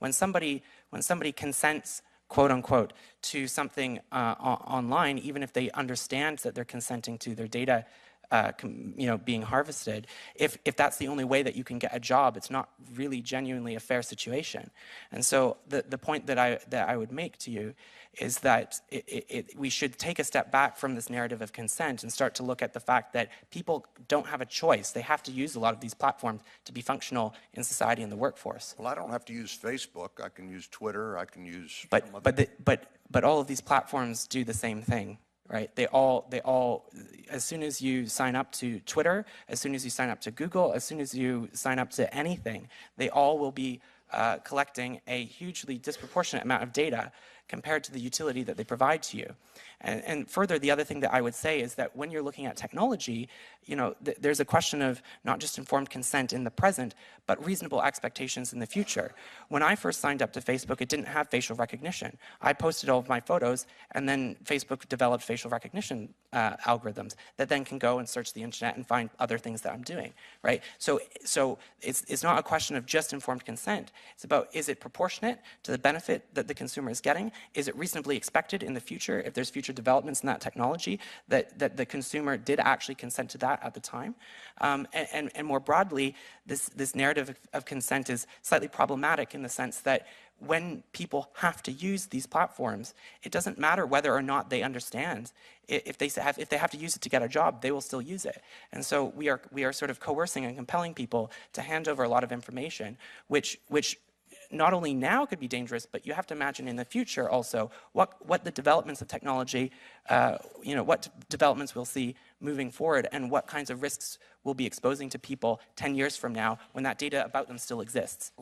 when somebody consents, quote unquote, to something online, even if they understand that they're consenting to their data being harvested, if that's the only way that you can get a job, it's not really genuinely a fair situation. And so the point that I would make to you is that we should take a step back from this narrative of consent and start to look at the fact that people don't have a choice. They have to use a lot of these platforms to be functional in society and the workforce. Well, I don't have to use Facebook. I can use Twitter. I can use. But all of these platforms do the same thing. Right? They all, as soon as you sign up to Twitter, as soon as you sign up to Google, as soon as you sign up to anything, they all will be collecting a hugely disproportionate amount of data compared to the utility that they provide to you. And further, the other thing that I would say is that when you're looking at technology, there's a question of not just informed consent in the present, but reasonable expectations in the future. When I first signed up to Facebook, it didn't have facial recognition. I posted all of my photos, and then Facebook developed facial recognition algorithms that then can go and search the internet and find other things that I'm doing, right? So it's not a question of just informed consent. It's about, is it proportionate to the benefit that the consumer is getting? Is it reasonably expected in the future, if there's future developments in that technology, that the consumer did actually consent to that at the time? And more broadly, this narrative of consent is slightly problematic in the sense that when people have to use these platforms, it doesn't matter whether or not they understand. If they have to use it to get a job, they will still use it. And so we are sort of coercing and compelling people to hand over a lot of information, which not only now could be dangerous, but you have to imagine in the future also what the developments of technology, what developments we'll see moving forward, and what kinds of risks we'll be exposing to people 10 years from now when that data about them still exists.